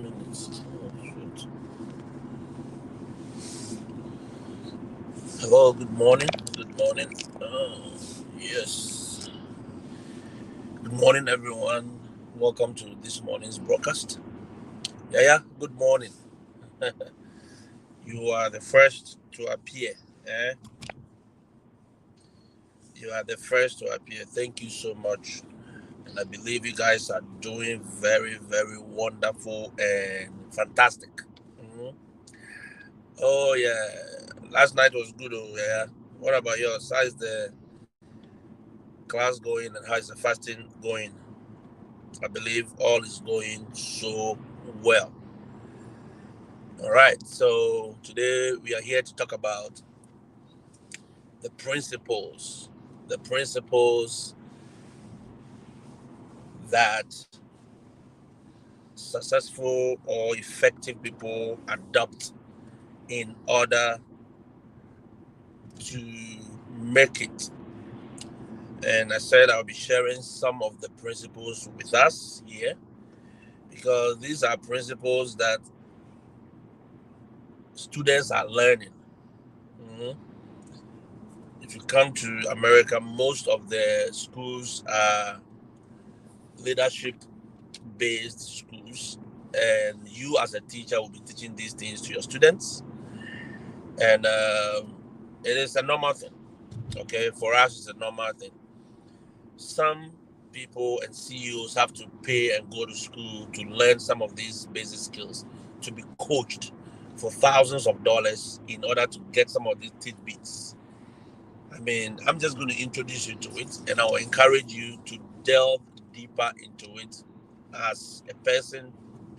Minutes. Oh, shoot. Hello, good morning. Good morning. Yes. Good morning, everyone. Welcome to this morning's broadcast. Yeah, good morning. You are the first to appear. Eh? You are the first to appear. Thank you so much. And I believe you guys are doing very, very wonderful and fantastic. Mhm. Oh, yeah. Last night was good. Oh, yeah. What about yours? How is the class going and how is the fasting going? I believe all is going so well. All right, so today we are here to talk about the principles that successful or effective people adopt in order to make it. And I said I'll be sharing some of the principles with us here because these are principles that students are learning. Mhm. If you come to America, most of the schools are leadership based schools, and you as a teacher will be teaching these things to your students. And it is a normal thing. Okay, for us, it's a normal thing. Some people and CEOs have to pay and go to school to learn some of these basic skills, to be coached for thousands of dollars in order to get some of these tidbits. I mean, I'm just going to introduce you to it, and I will encourage you to delve deeper into it as a person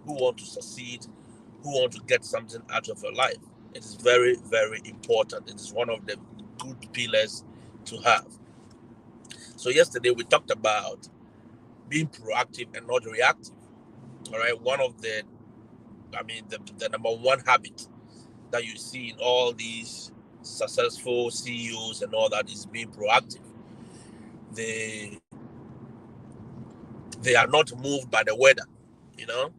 who want to succeed, who want to get something out of your life. It is very, very important. It is one of the good pillars to have. So yesterday we talked about being proactive and not reactive. All right, one of the number one habit that you see in all these successful CEOs and all that is being proactive. They they are not moved by the weather. You know,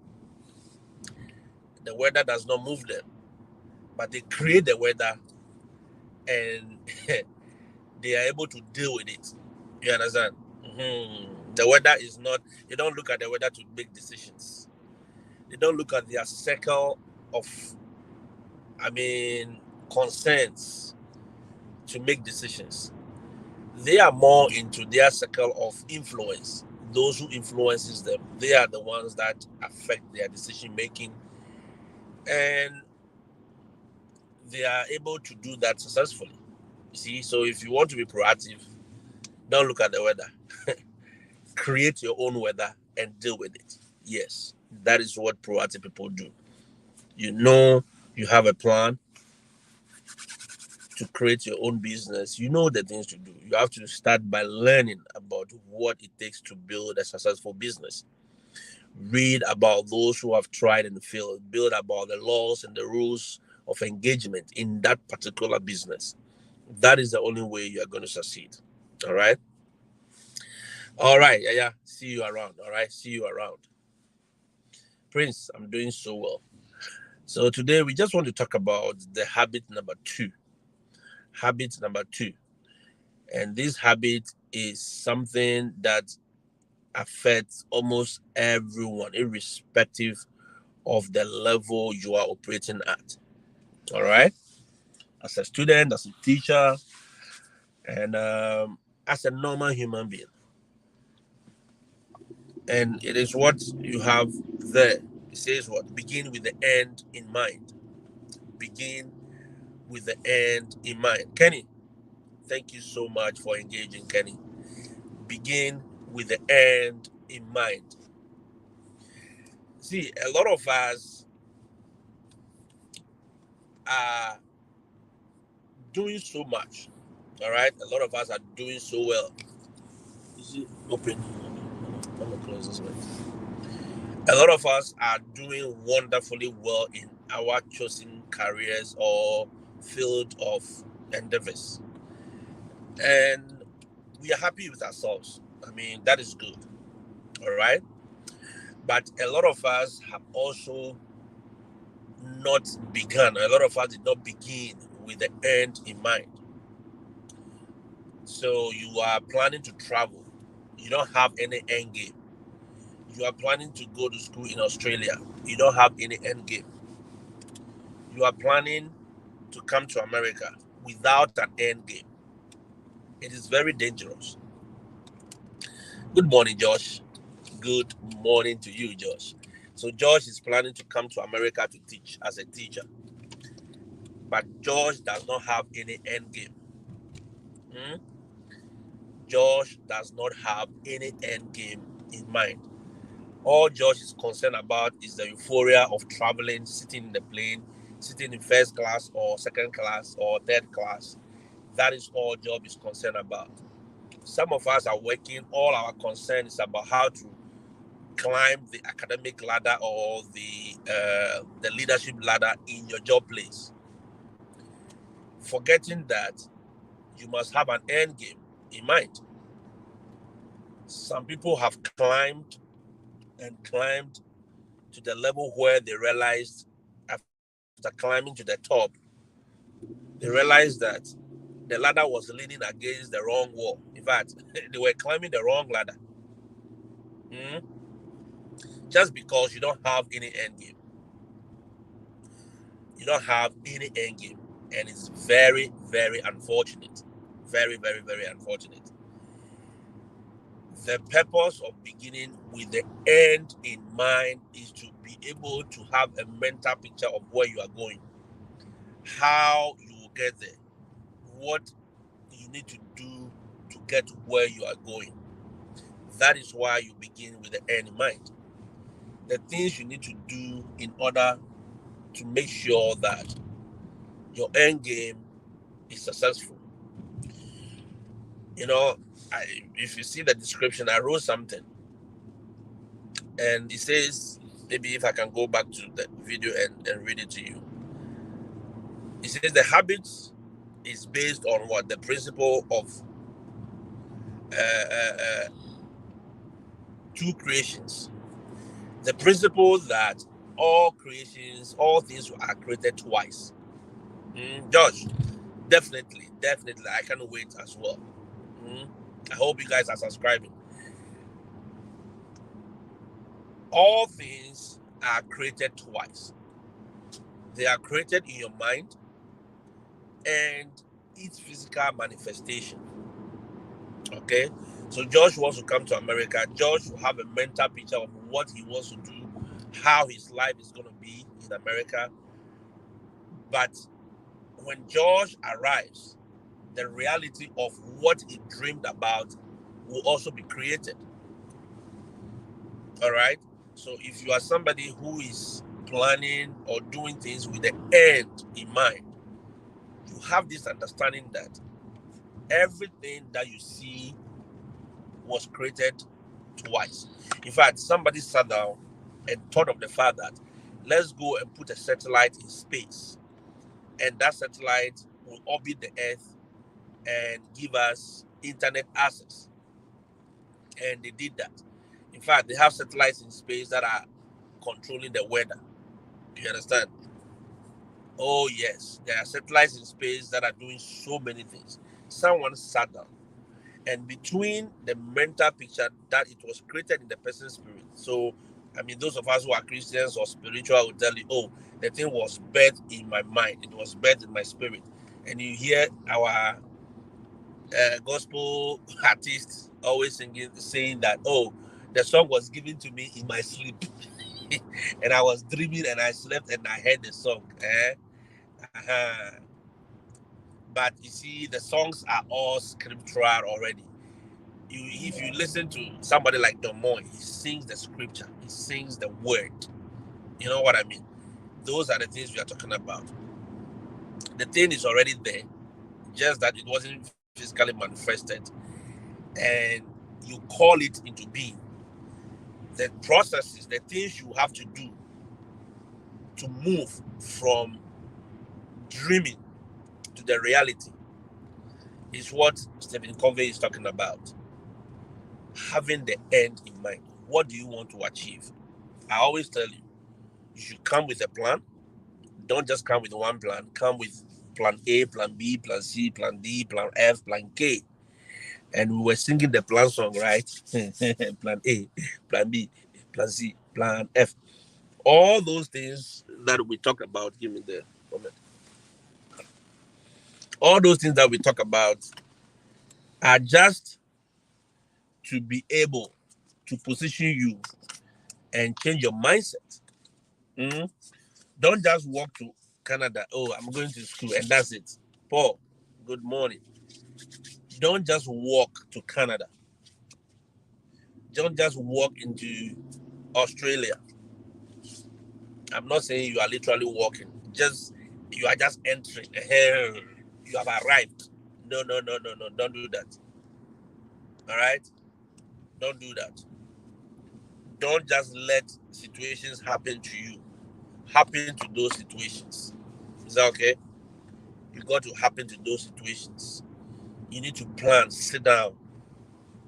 the weather does not move them, but they create the weather and they are able to deal with it. You understand? The weather is not. They don't look at the weather to make decisions. They don't look at their circle of, I mean, concerns to make decisions. They are more into their circle of influence. Those who influences them, they are the ones that affect their decision making, and they are able to do that successfully. You see, so if you want to be proactive, don't look at the weather. Create your own weather and deal with it. Yes, that is what proactive people do. You know, you have a plan to create your own business. You know the things to do. You have to start by learning about what it takes to build a successful business. Read about those who have tried and failed. Build about the laws and the rules of engagement in that particular business. That is the only way you are going to succeed. All right. All right. Yeah, yeah. See you around. All right. See you around. Prince, I'm doing so well. So today we just want to talk about the habit number two. Habit number two. And this habit is something that affects almost everyone, irrespective of the level you are operating at. All right. As a student, as a teacher, and as a normal human being. And it is what you have there. It says what? Begin with the end in mind. Begin with the end in mind. Kenny, thank you so much for engaging, Kenny. Begin with the end in mind. See, a lot of us are doing so much. All right, a lot of us are doing so well. Is it open? I'm gonna close this way. A lot of us are doing wonderfully well in our chosen careers or field of endeavors, and we are happy with ourselves. I mean, that is good. All right, But a lot of us have also not begun. A lot of us did not begin with the end in mind. So you are planning to travel. You don't have any end game. You are planning to go to school in Australia. You don't have any end game. You are planning to come to America without an end game. It is very dangerous. Good morning, Josh. Good morning to you, Josh. So Josh is planning to come to America to teach as a teacher. But Josh does not have any end game. Hmm? Josh does not have any end game in mind. All Josh is concerned about is the euphoria of traveling, sitting in the plane, sitting in first class or second class or third class. That is all Josh is concerned about. Some of us are working, all our concern is about how to climb the academic ladder or the leadership ladder in your job place, forgetting that you must have an end game in mind. Some people have climbed and climbed to the level where they realized after climbing to the top, they realized that the ladder was leaning against the wrong wall. In fact, they were climbing the wrong ladder. Mm? Just because you don't have any end game. You don't have any end game. And it's very, very unfortunate. Very, very, very unfortunate. The purpose of beginning with the end in mind is to be able to have a mental picture of where you are going, how you will get there, what you need to do to get to where you are going. That is why you begin with the end in mind. The things you need to do in order to make sure that your end game is successful. You know, if you see the description, I wrote something, and it says, maybe if I can go back to the video and read it to you. It says the habits is based on what? The principle of two creations. The principle that all creations, all things are created twice. Josh, definitely. I can't wait as well. I hope you guys are subscribing. All things are created twice. They are created in your mind and its physical manifestation. Okay? So Josh wants to come to America. Josh will have a mental picture of what he wants to do, how his life is going to be in America. But when Josh arrives, the reality of what he dreamed about will also be created. All right? So if you are somebody who is planning or doing things with the end in mind, you have this understanding that everything that you see was created twice. In fact, somebody sat down and thought of the fact that let's go and put a satellite in space, and that satellite will orbit the Earth and give us internet access. And they did that. In fact, they have satellites in space that are controlling the weather. Do you understand? Oh, yes. There are satellites in space that are doing so many things. Someone sat down, and between the mental picture that it was created in the person's spirit. So, I mean, those of us who are Christians or spiritual will tell you, oh, the thing was birthed in my mind. It was birthed in my spirit. And you hear our gospel artists always saying that, oh, the song was given to me in my sleep. And I was dreaming and I slept and I heard the song. Uh-huh. But you see, the songs are all scriptural already. If you listen to somebody like Don Moy, he sings the scripture, he sings the word. You know what I mean? Those are the things we are talking about. The thing is already there, just that it wasn't physically manifested, and you call it into being. The processes, the things you have to do to move from dreaming to the reality is what Stephen Covey is talking about. Having the end in mind. What do you want to achieve? I always tell you, you should come with a plan. Don't just come with one plan. Come with plan A, plan B, plan C, plan D, plan F, plan K. And we were singing the plan song, right? Plan A, plan B, plan C, plan F. All those things that we talk about, give me the comment. All those things that we talk about are just to be able to position you and change your mindset. Mhm. Don't just walk to Canada. Oh, I'm going to school and that's it. Paul, good morning. Don't just walk to Canada. Don't just walk into Australia. I'm not saying you are literally walking. Just you are just entering. You have arrived. No, no, no, no, no. Don't do that. All right? Don't do that. Don't just let situations happen to you. Happen to those situations. Is that okay? You got to happen to those situations. You need to plan, sit down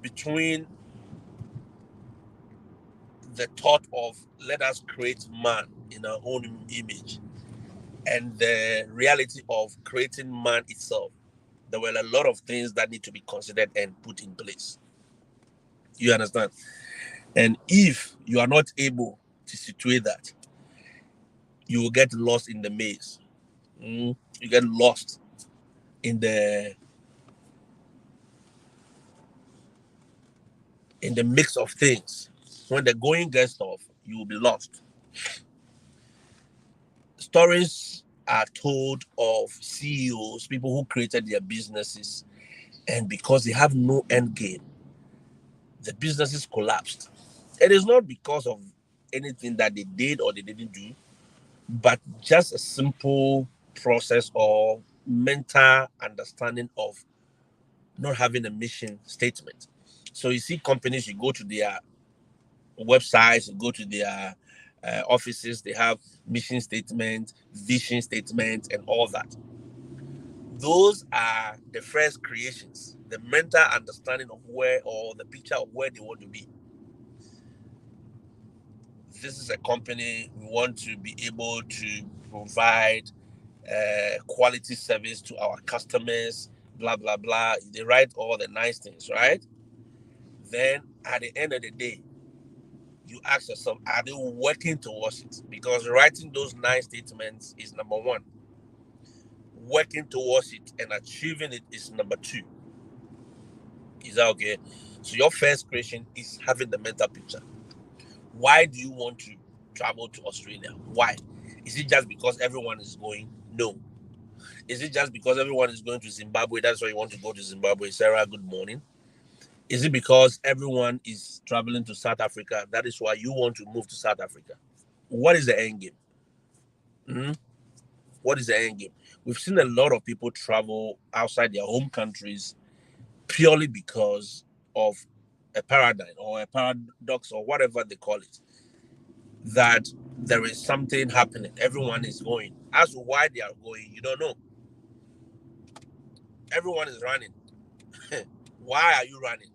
between the thought of let us create man in our own image and the reality of creating man itself. There were a lot of things that need to be considered and put in place. You understand? And if you are not able to situate that, you will get lost in the maze. You get lost in the mix of things. When the going gets tough, you will be lost. Stories are told of CEOs, people who created their businesses, and because they have no end game, the businesses collapsed. It is not because of anything that they did or they didn't do, but just a simple process or mental understanding of not having a mission statement. So you see companies, you go to their websites, you go to their offices, they have mission statement, vision statement, and all that. Those are the first creations, the mental understanding of where or the picture of where they want to be. This is a company we want to be able to provide quality service to our customers, blah blah blah. They write all the nice things, right? Then at the end of the day, you ask yourself, are they working towards it? Because writing those nice statements is number one. Working towards it and achieving it is number two. Is that okay? So your first creation is having the mental picture. Why do you want to travel to Australia? Why? Is it just because everyone is going? No. Is it just because everyone is going to Zimbabwe? That's why you want to go to Zimbabwe. Sarah, good morning. Is it because everyone is traveling to South Africa? That is why you want to move to South Africa. What is the end game? Hmm? What is the end game? We've seen a lot of people travel outside their home countries purely because of a paradigm or a paradox or whatever they call it, that there is something happening. Everyone is going. As to why they are going, you don't know. Everyone is running. Why are you running?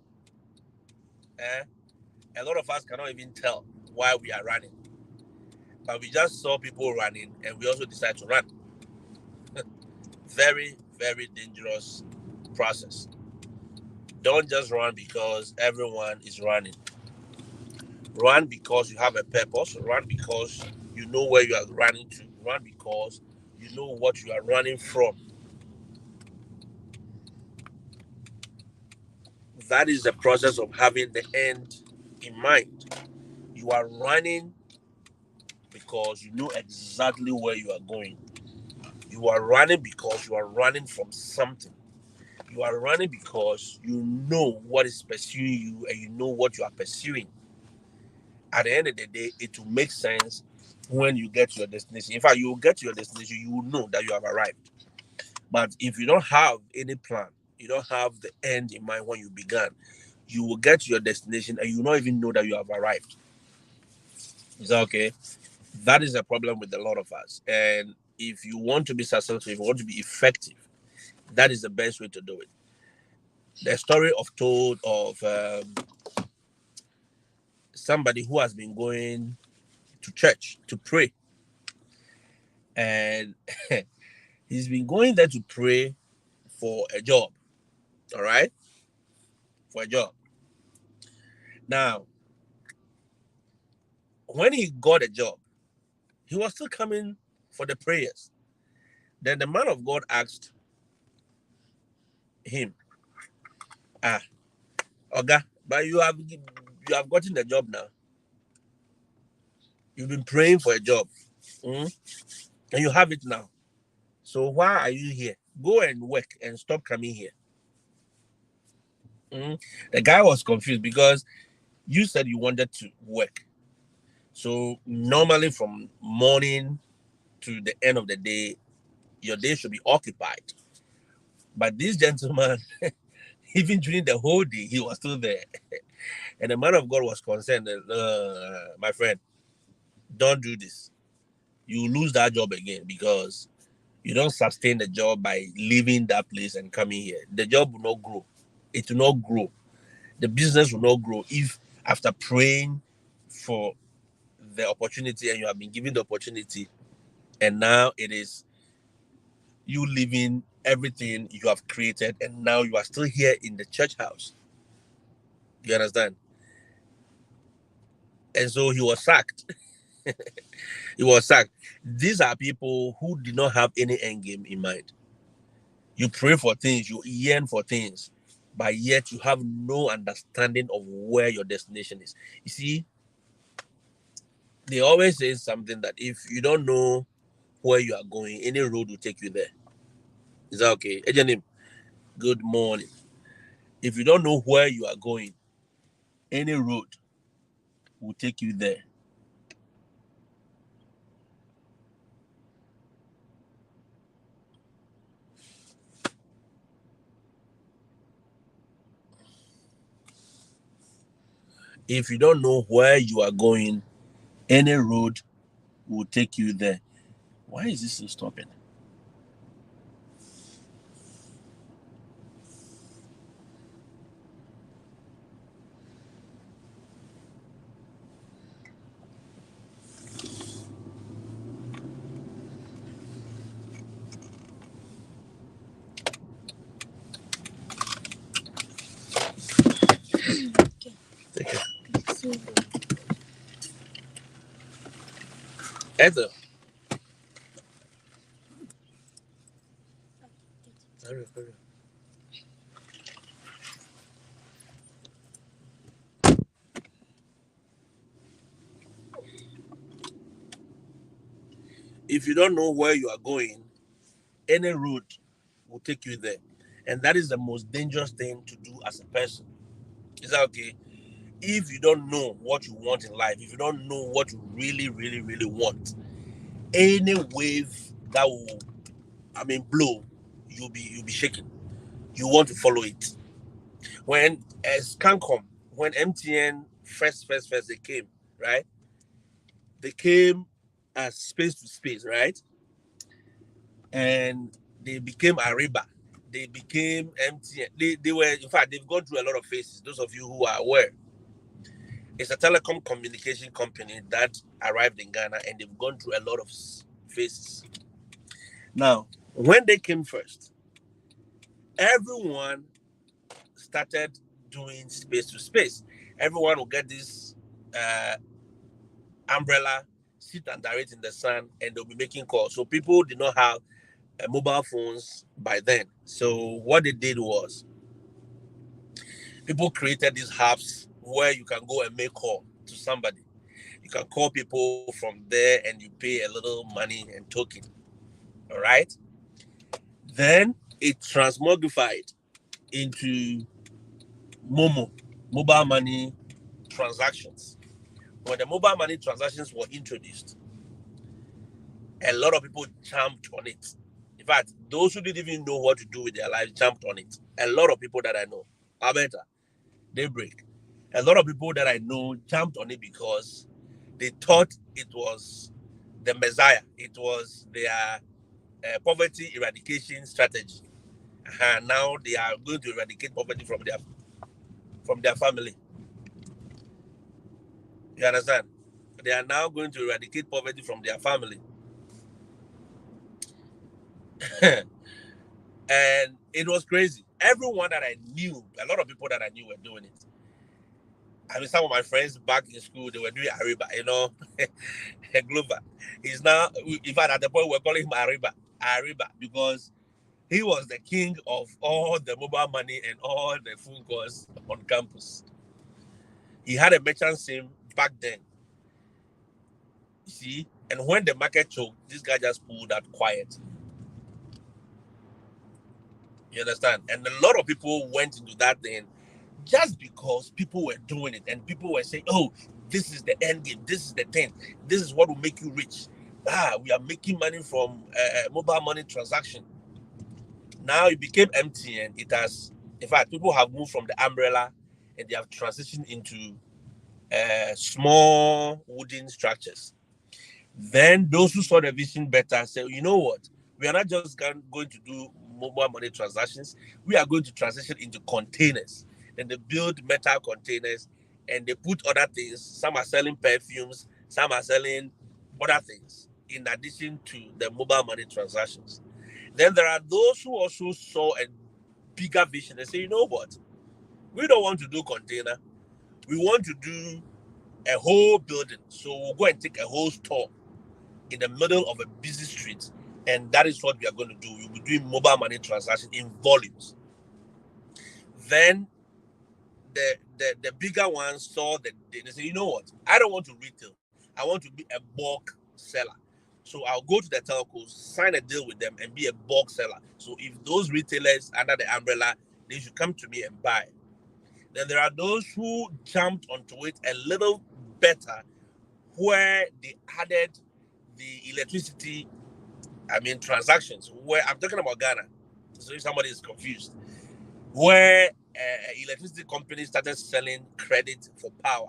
Eh? A lot of us cannot even tell why we are running. But we just saw people running and we also decided to run. Very, very dangerous process. Don't just run because everyone is running. Run because you have a purpose. Run because you know where you are running to. Run because you know what you are running from. That is the process of having the end in mind. You are running because you know exactly where you are going. You are running because you are running from something. You are running because you know what is pursuing you and you know what you are pursuing. At the end of the day, it will make sense when you get to your destination. In fact, you will get to your destination, you will know that you have arrived. But if you don't have any plan, you don't have the end in mind when you began, you will get to your destination and you will not even know that you have arrived. Is that okay? That is a problem with a lot of us. And if you want to be successful, if you want to be effective, that is the best way to do it. The story of told of somebody who has been going to church to pray. And he's been going there to pray for a job. All right? For a job. Now, when he got a job, he was still coming for the prayers. Then the man of God asked him, "Ah, Oga, but you have gotten the job now. You've been praying for a job, and you have it now. So why are you here? Go and work and stop coming here." The guy was confused because you said you wanted to work. So normally from morning to the end of the day, your day should be occupied. But this gentleman, even during the whole day, he was still there. And the man of God was concerned that, my friend, don't do this. You lose that job again because you don't sustain the job by leaving that place and coming here. The job will not grow. It will not grow. The business will not grow if after praying for the opportunity and you have been given the opportunity and now it is you leaving everything you have created and now you are still here in the church house. You understand? And so he was sacked. He was sacked. These are people who did not have any end game in mind. You pray for things, you yearn for things, but yet you have no understanding of where your destination is. You see, they always say something that if you don't know where you are going, any road will take you there. Is that okay? Ejanim, good morning. If you don't know where you are going, any road will take you there. If you don't know where you are going, any road will take you there. Why is this still stopping? Take care. Ethel. Hurry, hurry. If you don't know where you are going, any road will take you there. And that is the most dangerous thing to do as a person. Is that okay? If you don't know what you want in life, if you don't know what you really, really, really want, any wave that will, blow, you'll be shaking. You want to follow it. When Scancom, when MTN first they came, right? They came as space to space, right? And they became Ariba. They became MTN. They were, in fact, they've gone through a lot of phases. Those of you who are aware, it's a telecom communication company that arrived in Ghana and they've gone through a lot of phases. Now, when they came first, everyone started doing space to space. Everyone will get this umbrella, sit under it in the sun, and they'll be making calls. So people did not have mobile phones by then. So what they did was people created these apps where you can go and make call to somebody. You can call people from there and you pay a little money and token. All right. Then it transmogrified into Momo, mobile money transactions. When the mobile money transactions were introduced, a lot of people jumped on it. In fact, those who didn't even know what to do with their lives jumped on it. A lot of people that I know, Alberta, Daybreak, a lot of people that I know jumped on it because they thought it was the Messiah. It was their poverty eradication strategy. Now they are going to eradicate poverty from their family. You understand? They are now going to eradicate poverty from their family. And it was crazy. Everyone that I knew, a lot of people that I knew were doing it. I mean, some of my friends back in school, they were doing Ariba, Glover. He's now, in fact, at the point we're calling him Ariba, because he was the king of all the mobile money and all the phone calls on campus. He had a merchant sim back then, you see, and when the market choked, this guy just pulled out quiet. You understand? And a lot of people went into that thing just because people were doing it and people were saying, oh, this is the end game, this is the thing, this is what will make you rich. We are making money from mobile money transaction. Now it became empty, and it has, in fact, people have moved from the umbrella and they have transitioned into small wooden structures. Then those who saw the vision better said, you know what? We are not just going to do mobile money transactions. We are going to transition into containers. Then they build metal containers and they put other things. Some are selling perfumes, some are selling other things in addition to the mobile money transactions. Then there are those who also saw a bigger vision and say, you know what? We don't want to do container. We want to do a whole building. So we'll go and take a whole store in the middle of a busy street, and that is what we are going to do. We'll be doing mobile money transaction in volumes. Then the bigger ones saw that they say, you know what? I don't want to retail. I want to be a bulk seller. So I'll go to the telcos, sign a deal with them, and be a bulk seller. So if those retailers under the umbrella, they should come to me and buy. Then there are those who jumped onto it a little better, where they added the electricity, transactions, where I'm talking about Ghana. So if somebody is confused, where electricity companies started selling credit for power.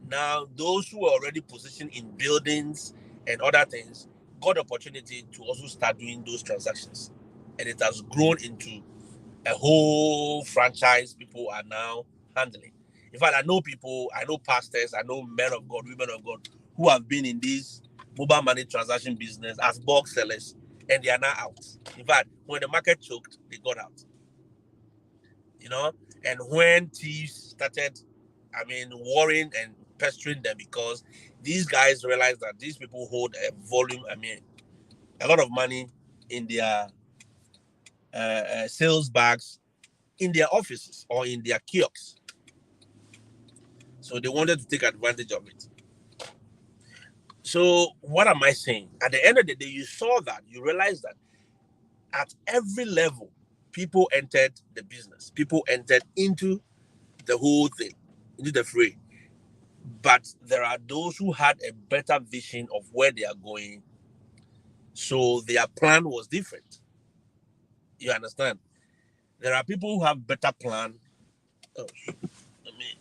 Now, those who were already positioned in buildings and other things got the opportunity to also start doing those transactions. And it has grown into a whole franchise people are now handling. In fact, I know pastors, I know men of God, women of God who have been in this mobile money transaction business as bulk sellers, and they are now out. In fact, when the market choked, they got out. And when thieves started, worrying and pestering them, because these guys realized that these people hold a volume, a lot of money in their sales bags, in their offices or in their kiosks. So they wanted to take advantage of it. So what am I saying? At the end of the day, you saw that, you realized that at every level, people entered the business. People entered into the whole thing, into the fray. But there are those who had a better vision of where they are going. So their plan was different. You understand? There are people who have better plan. Oh, let me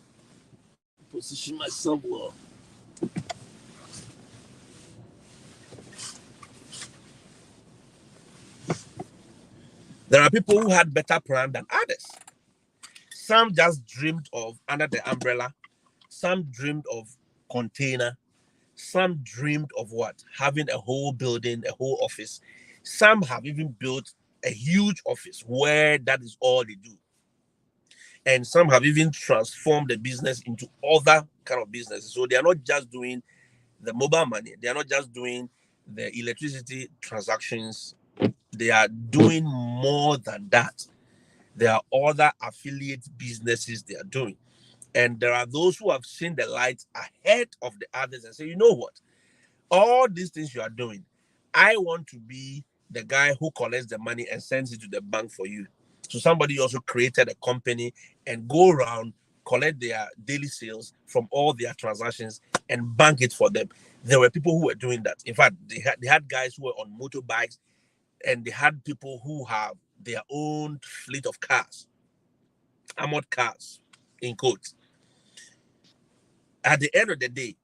position myself well. There are people who had better plan than others. Some just dreamed of under the umbrella. Some dreamed of container. Some dreamed of what? Having a whole building, a whole office. Some have even built a huge office where that is all they do. And some have even transformed the business into other kind of businesses. So they are not just doing the mobile money. They are not just doing the electricity transactions. They are doing more than that. There are other affiliate businesses they are doing. And there are those who have seen the light ahead of the others and say, you know what? All these things you are doing, I want to be the guy who collects the money and sends it to the bank for you. So somebody also created a company and go around, collect their daily sales from all their transactions and bank it for them. There were people who were doing that. In fact, they had guys who were on motorbikes, and they had people who have their own fleet of cars, armored cars, in quotes. At the end of the day,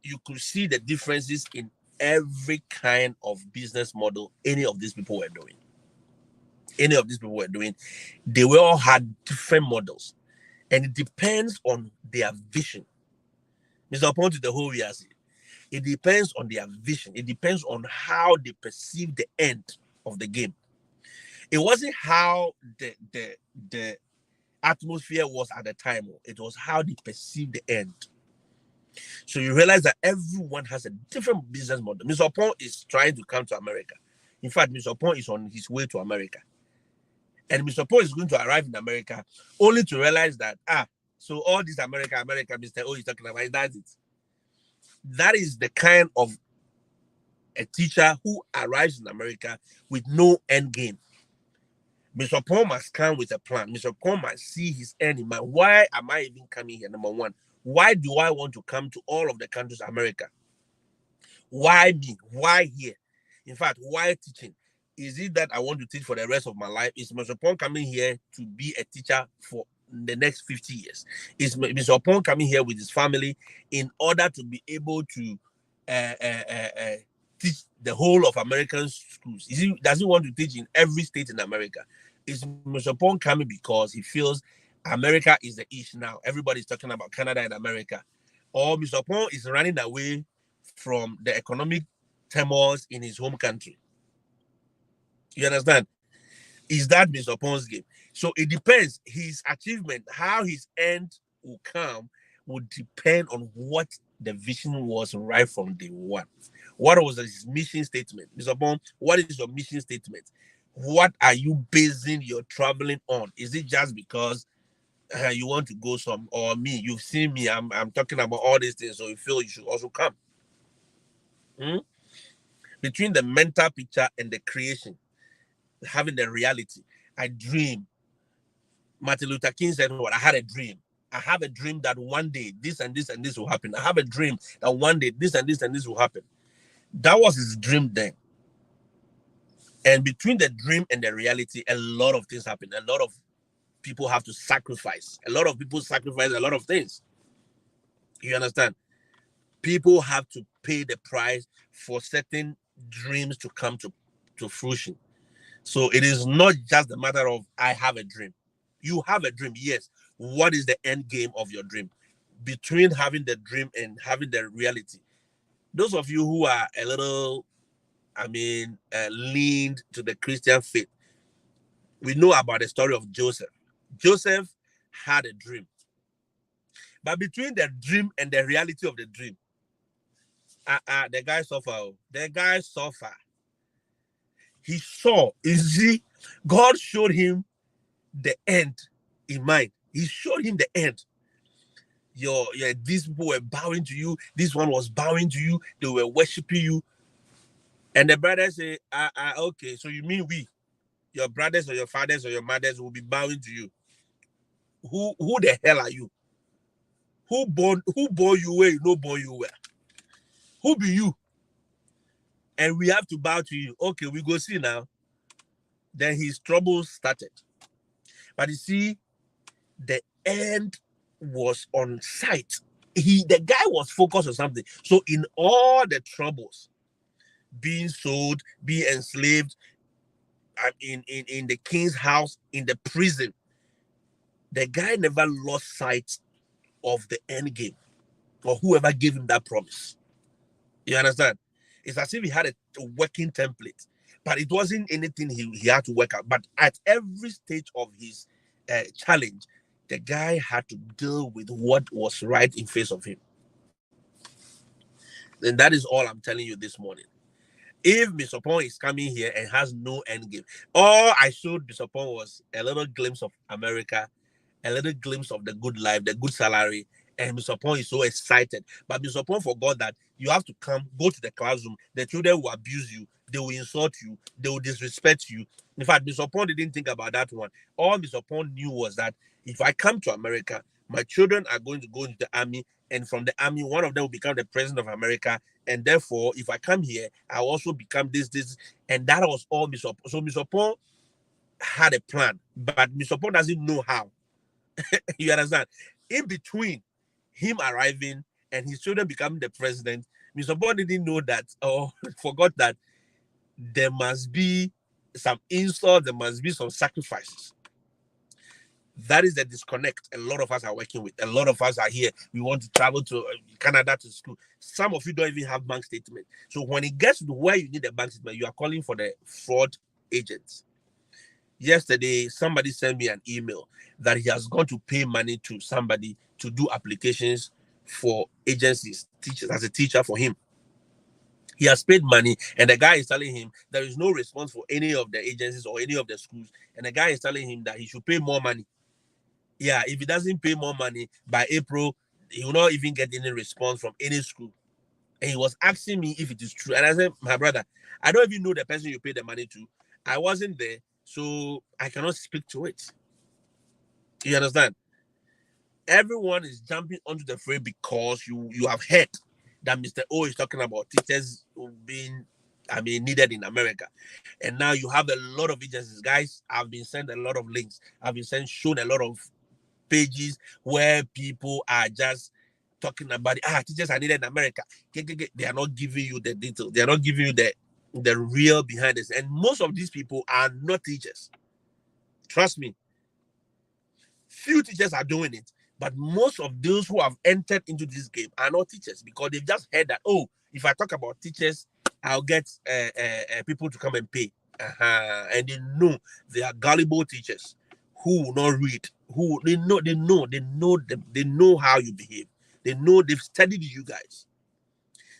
you could see the differences in every kind of business model any of these people were doing. They were all had different models, and it depends on their vision. Mr. Point to the whole years. It depends on their vision. It depends on how they perceive the end of the game. It wasn't how the atmosphere was at the time. It was how they perceived the end. So you realize that everyone has a different business model. Mr. Pong is trying to come to America. In fact, Mr. Pong is on his way to America. And Mr. Pong is going to arrive in America only to realize that, so all this America, Mr. O is talking about, that's it. That is the kind of a teacher who arrives in America with no end game. Mr. Paul must come with a plan. Mr. Paul must see his end in mind. Why am I even coming here? Number one, why do I want to come to all of the countries of America? Why me? Why here? In fact, why teaching? Is it that I want to teach for the rest of my life? Is Mr. Paul coming here to be a teacher for the next 50 years? Is Mr. Paul coming here with his family in order to be able to teach the whole of American schools? Does he want to teach in every state in America? Is Mr. Paul coming because he feels America is the issue now? Everybody's talking about Canada and America. Or Mr. Paul is running away from the economic turmoils in his home country? You understand? Is that Mr. Paul's game? So it depends. His achievement, how his end will come, would depend on what the vision was right from day one. What was his mission statement? Mr. Paul, what is your mission statement? What are you basing your traveling on? Is it just because you want to go some, or me? You've seen me. I'm talking about all these things, so you feel you should also come. Between the mental picture and the creation, having the reality, I dream. Martin Luther King said, "What? I had a dream. I have a dream that one day this and this and this will happen. I have a dream that one day this and this and this will happen." That was his dream then. And between the dream and the reality, a lot of things happen. A lot of people have to sacrifice. A lot of people sacrifice a lot of things. You understand? People have to pay the price for certain dreams to come to fruition. So it is not just a matter of I have a dream. You have a dream, yes. What is the end game of your dream? Between having the dream and having the reality. Those of you who are a little, leaned to the Christian faith, we know about the story of Joseph. Joseph had a dream. But between the dream and the reality of the dream, the guy suffered. The guy suffered. He saw, God showed him the end in mind. He showed him the end. These people were bowing to you. This one was bowing to you. They were worshiping you. And the brothers say, okay, so you mean your brothers or your fathers or your mothers will be bowing to you? Who the hell are you? Who born you where you know born you where? Who be you? And we have to bow to you. Okay, we go see now. Then his troubles started. But you see, the end was on sight. The guy was focused on something. So in all the troubles, being sold, being enslaved, in the king's house, in the prison, the guy never lost sight of the end game or whoever gave him that promise. You understand? It's as if he had a working template, but it wasn't anything he had to work out. But at every stage of his challenge, the guy had to deal with what was right in face of him. And that is all I'm telling you this morning. If Mr. Pong is coming here and has no end game, all I showed Mr. Pong was a little glimpse of America, a little glimpse of the good life, the good salary, and Mr. Pong is so excited. But Mr. Pong forgot that you have to go to the classroom. The children will abuse you. They will insult you. They will disrespect you. In fact, Mr. Pong didn't think about that one. All Mr. Pong knew was that if I come to America, my children are going to go into the army, and from the army, one of them will become the president of America. And therefore, if I come here, I'll also become this. And that was all Mr. Pong. So Mr. Pong had a plan, but Mr. Pong doesn't know how. You understand? In between him arriving and his children becoming the president, Mr. Pong didn't know that, or forgot that there must be some insult, there must be some sacrifices. That is the disconnect a lot of us are working with. A lot of us are here. We want to travel to Canada to school. Some of you don't even have bank statement. So when it gets to where you need a bank statement, you are calling for the fraud agents. Yesterday, somebody sent me an email that he has gone to pay money to somebody to do applications for agencies, teachers, as a teacher for him. He has paid money, and the guy is telling him there is no response for any of the agencies or any of the schools. And the guy is telling him that he should pay more money. Yeah, if he doesn't pay more money by April, he will not even get any response from any school. And he was asking me if it is true. And I said, my brother, I don't even know the person you paid the money to. I wasn't there, so I cannot speak to it. You understand? Everyone is jumping onto the fray because you have heard that Mr. O is talking about teachers being, needed in America. And now you have a lot of agencies. Guys, I've been sent a lot of links. I've been shown a lot of pages where people are just talking about teachers are needed in America. They are not giving you the details. They are not giving you the real behind this. And most of these people are not teachers. Trust me. Few teachers are doing it, but most of those who have entered into this game are not teachers because they've just heard that, if I talk about teachers, I'll get people to come and pay. And they know they are gullible teachers who will not read, who they know how you behave. They know they've studied you guys.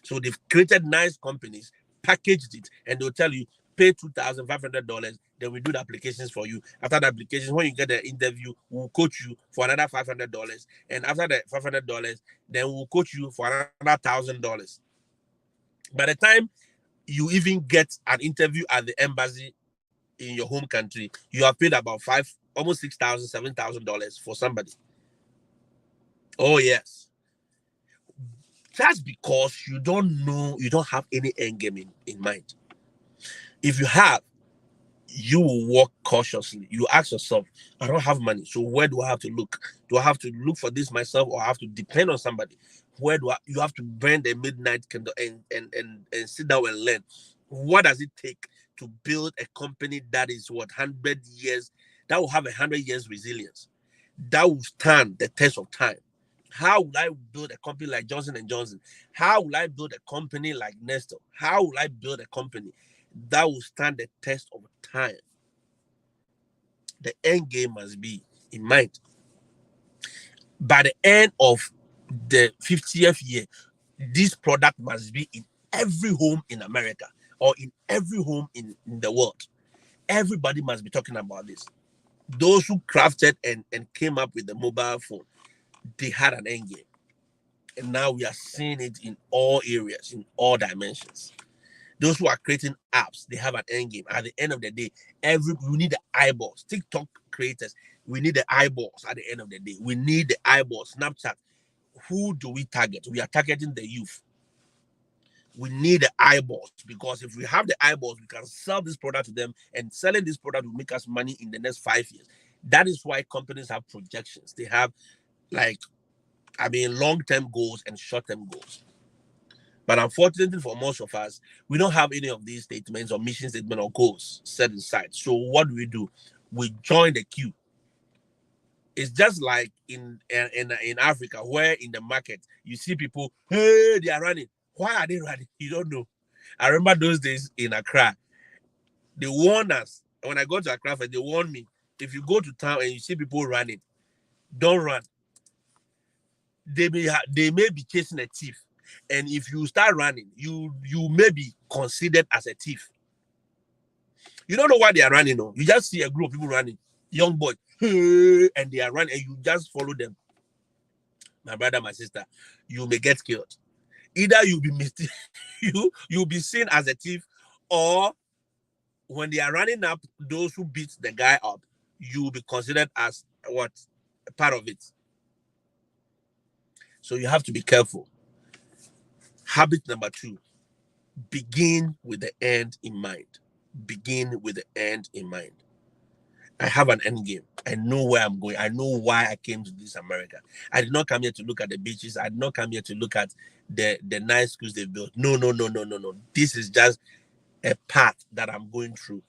So they've created nice companies, packaged it, and they'll tell you, pay $2,500, then we do the applications for you. After the applications, when you get the interview, we'll coach you for another $500. And after the $500, then we'll coach you for another $1,000. By the time you even get an interview at the embassy in your home country, you have paid about almost $6,000, $7,000 for somebody. Oh, yes. That's because you don't know, you don't have any end game in mind. If you have, you will walk cautiously. You ask yourself, I don't have money, so where do I have to look? Do I have to look for this myself, or I have to depend on somebody? You have to burn the midnight candle and sit down and learn. What does it take to build a company that is 100 years, that will have 100 years resilience, that will stand the test of time? How will I build a company like Johnson & Johnson? How will I build a company like Nestle? How will I build a company that will stand the test of time? The end game must be in mind. By the end of the 50th year, this product must be in every home in America or in every home in the world. Everybody must be talking about this. Those who crafted and came up with the mobile phone, they had an end game. And now we are seeing it in all areas, in all dimensions. Those who are creating apps, they have an end game. At the end of the day, we need the eyeballs. TikTok creators, we need the eyeballs at the end of the day. We need the eyeballs. Snapchat, who do we target? We are targeting the youth. We need the eyeballs, because if we have the eyeballs, we can sell this product to them, and selling this product will make us money in the next 5 years. That is why companies have projections. They have long-term goals and short-term goals. But unfortunately for most of us, we don't have any of these statements or mission statement or goals set inside. So what do? We join the queue. It's just like in Africa, where in the market you see people, hey, they are running. Why are they running? You don't know. I remember those days in Accra. They warned us. When I go to Accra, they warned me, if you go to town and you see people running, don't run. They may be chasing a thief. And if you start running, you may be considered as a thief. You don't know why they are running. No, you just see a group of people running, young boys, and they are running, and you just follow them. My brother, my sister, you may get killed. Either you'll be you'll be seen as a thief, or when they are running up, those who beat the guy up, you will be considered as what? A part of it. So you have to be careful. Habit number 2, begin with the end in mind. Begin with the end in mind. I have an end game. I know where I'm going. I know why I came to this America. I did not come here to look at the beaches. I did not come here to look at the nice schools they built. No. This is just a path that I'm going through.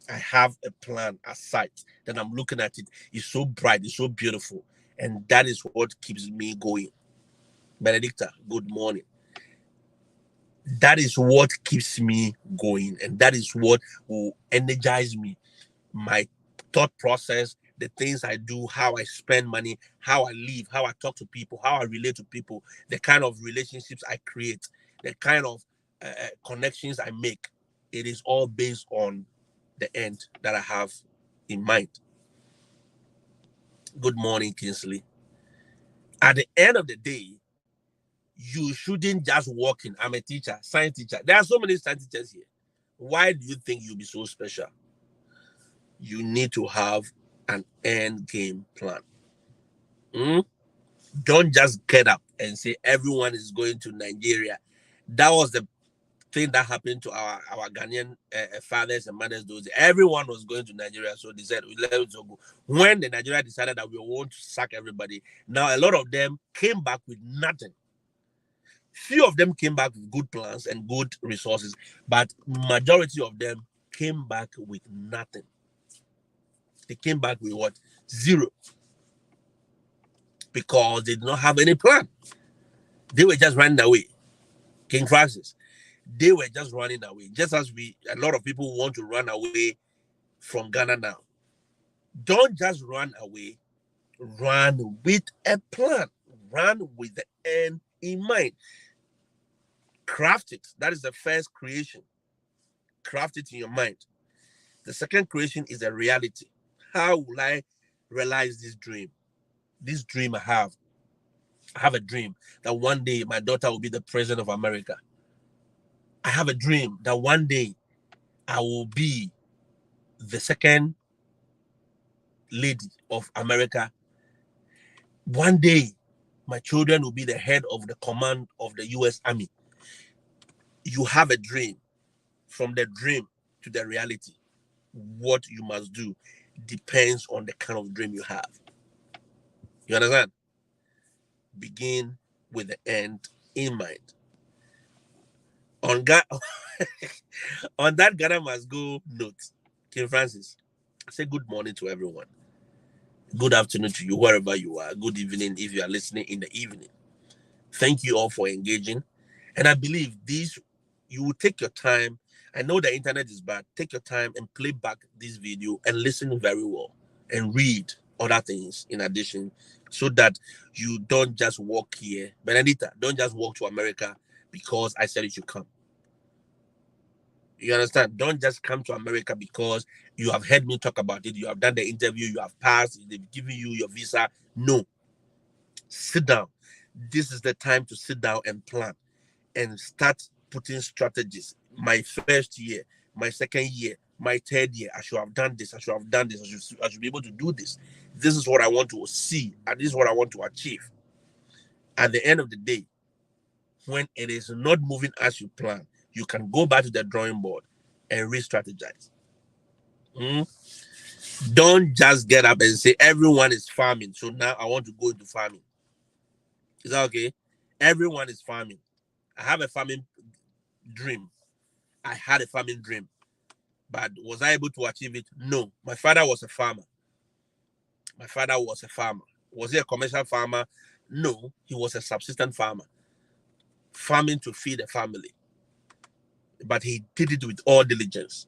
I have a plan aside. Then I'm looking at it. It's so bright, it's so beautiful. And that is what keeps me going. Benedicta, good morning. That is what keeps me going. And that is what will energize me. My thought process, the things I do, how I spend money, how I live, how I talk to people, how I relate to people, the kind of relationships I create, the kind of connections I make. It is all based on the end that I have in mind. Good morning, Kingsley. At the end of the day, you shouldn't just walk in. I'm a teacher, science teacher. There are so many science teachers here. Why do you think you'll be so special? You need to have an end game plan. Don't just get up and say everyone is going to Nigeria. That was the thing that happened to our Ghanaian fathers and mothers those days. Everyone was going to Nigeria, so they said, let's go. When the Nigeria decided that we want to sack everybody, now a lot of them came back with nothing. Few of them came back with good plans and good resources, but majority of them came back with nothing. They came back with what? Zero. Because they did not have any plan. They were just running away. King Francis, they were just running away. Just as a lot of people want to run away from Ghana now. Don't just run away. Run with a plan. Run with the end in mind. Craft it. That is the first creation. Craft it in your mind. The second creation is a reality. How will I realize this dream? This dream I have. I have a dream that one day my daughter will be the president of America. I have a dream that one day I will be the second lady of America. One day my children will be the head of the command of the US Army. You have a dream. From the dream to the reality, what you must do depends on the kind of dream you have. You understand? Begin with the end in mind. On on that Ghana must go note, King Francis, say good morning to everyone. Good afternoon to you, wherever you are. Good evening if you are listening in the evening. Thank you all for engaging. And I believe you will take your time. I know the internet is bad. Take your time and play back this video and listen very well and read other things in addition so that you don't just walk here. Benedita, don't just walk to America because I said you should come. You understand? Don't just come to America because you have heard me talk about it. You have done the interview. You have passed. They've given you your visa. No. Sit down. This is the time to sit down and plan and start putting strategies. My first year, my second year, my third year, I should have done this. I should have done this. I should be able to do this. This is what I want to see. And this is what I want to achieve. At the end of the day, when it is not moving as you plan, you can go back to the drawing board and re-strategize. Don't just get up and say everyone is farming, so now I want to go into farming. Is that okay? Everyone is farming. I have a farming dream. I had a farming dream. But was I able to achieve it? No. My father was a farmer. Was he a commercial farmer? No. He was a subsistence farmer. Farming to feed a family. But he did it with all diligence.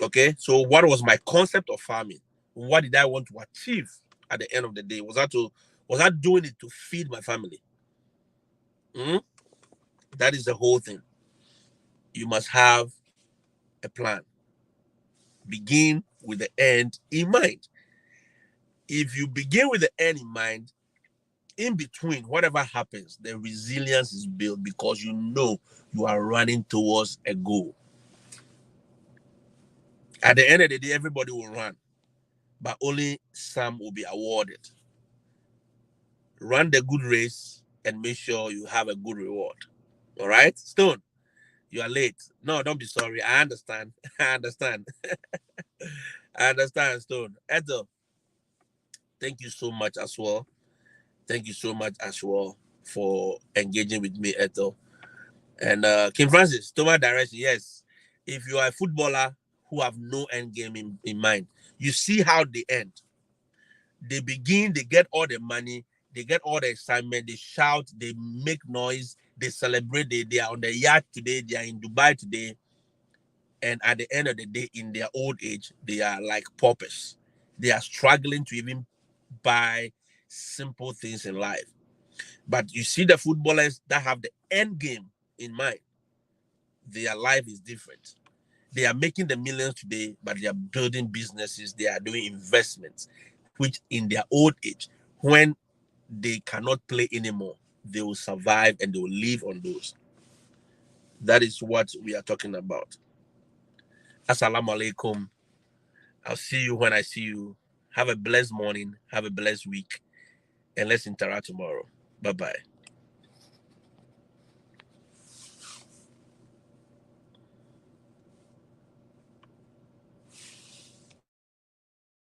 Okay? So what was my concept of farming? What did I want to achieve at the end of the day? Was I doing it to feed my family? That is the whole thing. You must have a plan. Begin with the end in mind. If you begin with the end in mind, in between, whatever happens, the resilience is built because you know you are running towards a goal. At the end of the day, everybody will run, but only some will be awarded. Run the good race and make sure you have a good reward. All right? Stone, you are late. No, don't be sorry. I understand. I understand. I understand, Stone. Edo, thank you so much as well. Thank you so much as well for engaging with me, Edo. And Kim Francis, to my direction, yes. If you are a footballer who have no end game in mind. You see how they end. They begin, they get all the money, they get all the excitement, they shout, they make noise, they celebrate, they are on the yacht today, they are in Dubai today, and at the end of the day, in their old age, they are like paupers. They are struggling to even buy simple things in life. But you see the footballers that have the end game in mind, their life is different. They are making the millions today, but they are building businesses, they are doing investments, which in their old age, when they cannot play anymore, they will survive and they will live on those. That is what we are talking about. Assalamu alaikum. I'll see you when I see you. Have a blessed morning. Have a blessed week. And let's interact tomorrow. Bye bye.